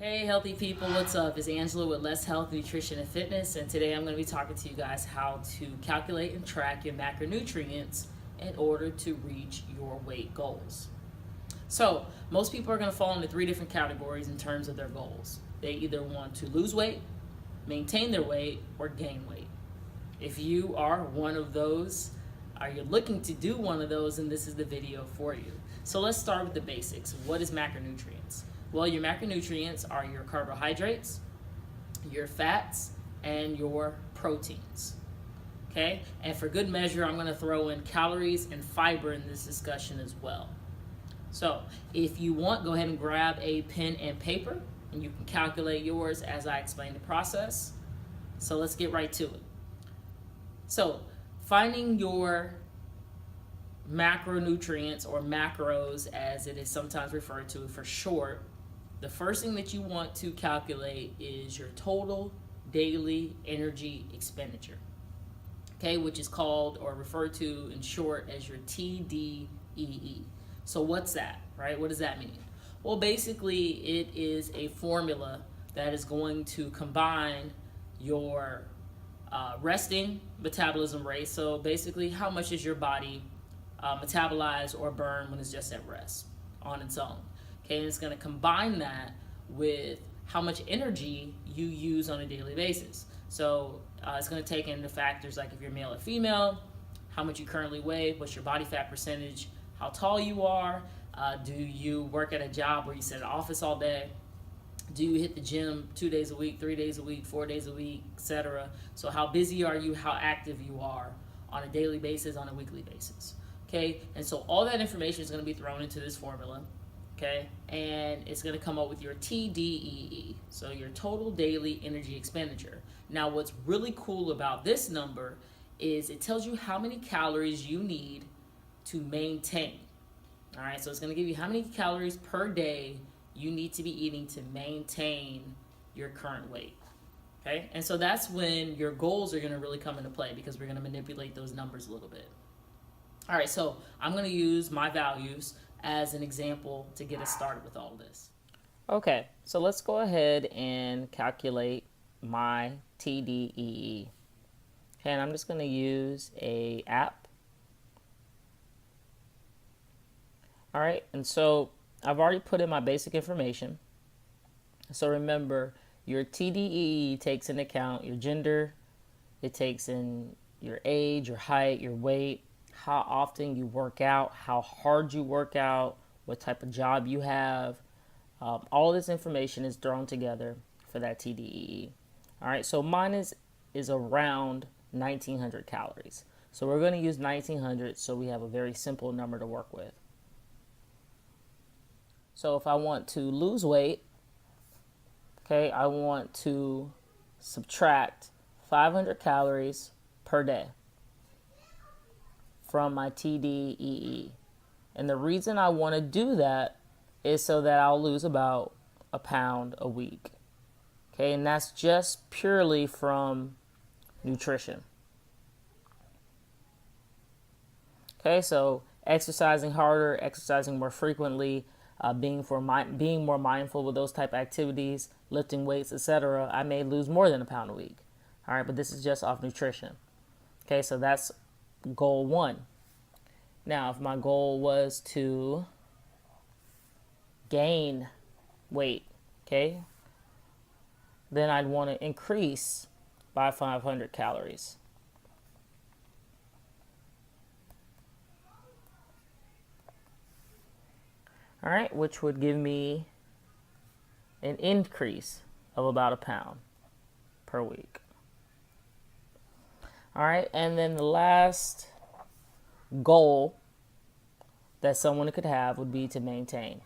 Hey healthy people, what's up? It's Angela with Less Health, Nutrition, and Fitness, and today I'm going to be talking to you guys how to calculate and track your macronutrients in order to reach your weight goals. So, most people are going to fall into three different categories in terms of their goals. They either want to lose weight, maintain their weight, or gain weight. If you are one of those, or you're looking to do one of those, then this is the video for you. So let's start with the basics. What is macronutrients? Well, your macronutrients are your carbohydrates, your fats, and your proteins. Okay? And for good measure, I'm going to throw in calories and fiber in this discussion as well. So if you want, go ahead and grab a pen and paper, and you can calculate yours as I explain the process. So let's get right to it. So finding your macronutrients, or macros as it is sometimes referred to for short, the first thing that you want to calculate is your total daily energy expenditure, okay, which is called or referred to in short as your TDEE. So what's that, right? What does that mean? Well, basically it is a formula that is going to combine your resting metabolism rate. So basically how much does your body metabolize or burn when it's just at rest on its own. Okay, and it's going to combine that with how much energy you use on a daily basis. So it's going to take into factors like if you're male or female, how much you currently weigh, what's your body fat percentage, how tall you are, do you work at a job where you sit in an office all day, do you hit the gym 2 days a week, 3 days a week, 4 days a week, etc. So how busy are you, how active you are on a daily basis, on a weekly basis. Okay, and so all that information is going to be thrown into this formula, okay, and it's going to come up with your TDEE, so your total daily energy expenditure. Now, what's really cool about this number is it tells you how many calories you need to maintain. All right, so it's going to give you how many calories per day you need to be eating to maintain your current weight. Okay, and so that's when your goals are going to really come into play, because we're going to manipulate those numbers a little bit. All right, so I'm going to use my values as an example to get us started with all this. Okay, so let's go ahead and calculate my TDEE. Okay, and I'm just going to use a app. All right, and so I've already put in my basic information. So remember, your TDEE takes into account your gender, it takes in your age, your height, your weight, how often you work out, how hard you work out, what type of job you have. All this information is thrown together for that TDEE. All right, so mine is around 1900 calories. So we're going to use 1900 so we have a very simple number to work with. So if I want to lose weight, okay, I want to subtract 500 calories per day from my TDEE. And the reason I want to do that is so that I'll lose about a pound a week. Okay, and that's just purely from nutrition. Okay, so exercising harder, exercising more frequently, being more mindful with those type of activities, lifting weights, etc., I may lose more than a pound a week. All right, but this is just off nutrition. Okay, so that's goal one. Now, if my goal was to gain weight, okay, then I'd want to increase by 500 calories. All right, which would give me an increase of about a pound per week. All right, and then the last goal that someone could have would be to maintain.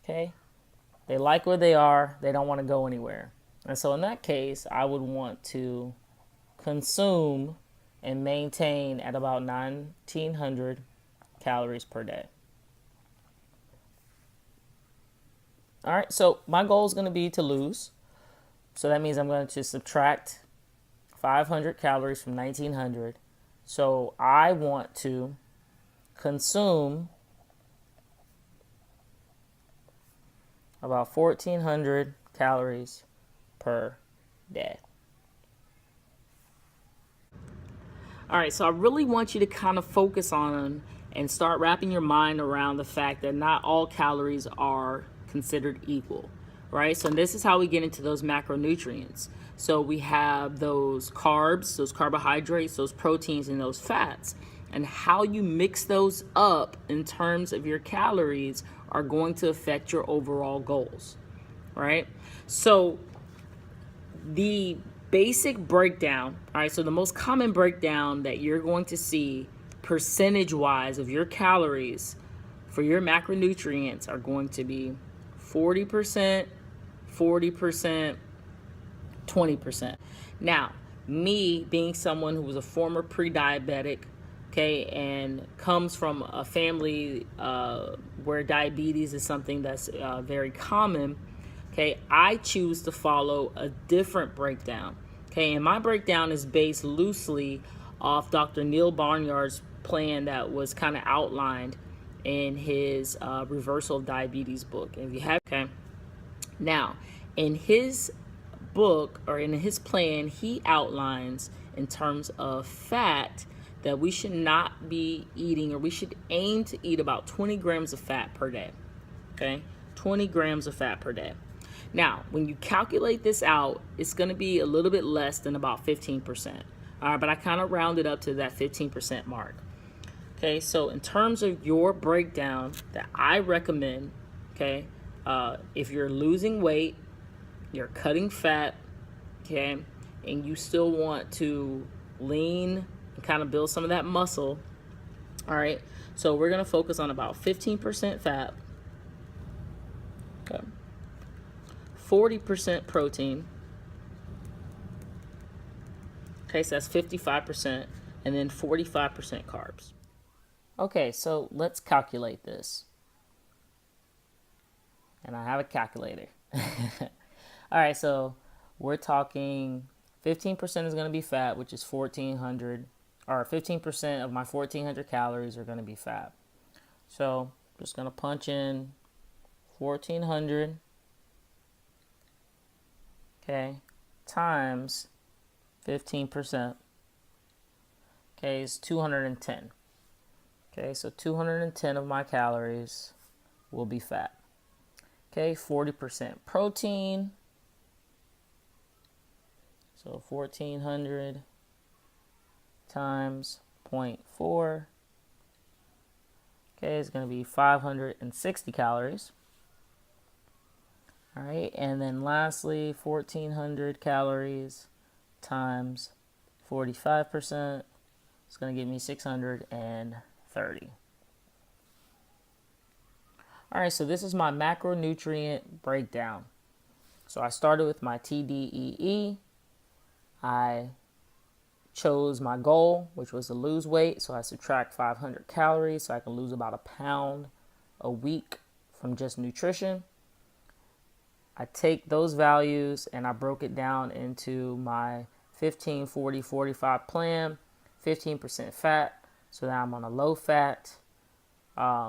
Okay, they like where they are, they don't want to go anywhere. And so in that case, I would want to consume and maintain at about 1900 calories per day. All right, so my goal is going to be to lose. So that means I'm going to subtract 500 calories from 1900. So I want to consume about 1,400 calories per day. All right, so I really want you to kind of focus on and start wrapping your mind around the fact that not all calories are considered equal, right? So this is how we get into those macronutrients. So we have those carbs, those carbohydrates, those proteins, and those fats. And how you mix those up in terms of your calories are going to affect your overall goals, right? So the basic breakdown, all right, so the most common breakdown that you're going to see percentage wise of your calories for your macronutrients are going to be 40%, 40%, 20%. Now, me being someone who was a former pre-diabetic, okay, and comes from a family where diabetes is something that's very common, okay, I choose to follow a different breakdown. Okay, and my breakdown is based loosely off Dr. Neil Barnyard's plan that was kind of outlined in his Reversal of Diabetes book. And if you have, okay, now in his book or in his plan, he outlines in terms of fat that we should not be eating, or we should aim to eat about 20 grams of fat per day. Okay, 20 grams of fat per day. Now, when you calculate this out, it's going to be a little bit less than about 15%. But I kind of rounded up to that 15% mark. Okay, so in terms of your breakdown that I recommend, okay, if you're losing weight, you're cutting fat, okay, and you still want to lean and kind of build some of that muscle, all right, so we're going to focus on about 15% fat, okay, 40% protein, okay, so that's 55%, and then 45% carbs. Okay, so let's calculate this. And I have a calculator. All right, so we're talking 15% is going to be fat, which is 1,400, or 15% of my 1,400 calories are going to be fat. So I'm just going to punch in 1,400, okay, times 15%, okay, is 210. Okay, so 210 of my calories will be fat. Okay, 40% protein. So 1,400 times 0.4. Okay, it's going to be 560 calories. All right, and then lastly, 1,400 calories times 45%. It's going to give me 630. All right, so this is my macronutrient breakdown. So I started with my TDEE. I chose my goal, which was to lose weight. So I subtract 500 calories so I can lose about a pound a week from just nutrition. I take those values and I broke it down into my 15, 40, 45 plan, 15% fat. So that I'm on a low fat,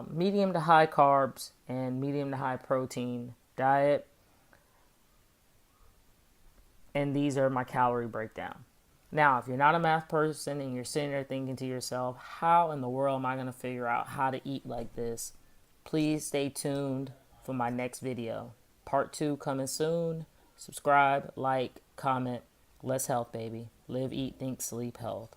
medium to high carbs, and medium to high protein diet. And these are my calorie breakdown. Now, if you're not a math person and you're sitting there thinking to yourself, how in the world am I going to figure out how to eat like this? Please stay tuned for my next video. Part 2 coming soon. Subscribe, like, comment. Let's health, baby. Live, eat, think, sleep, health.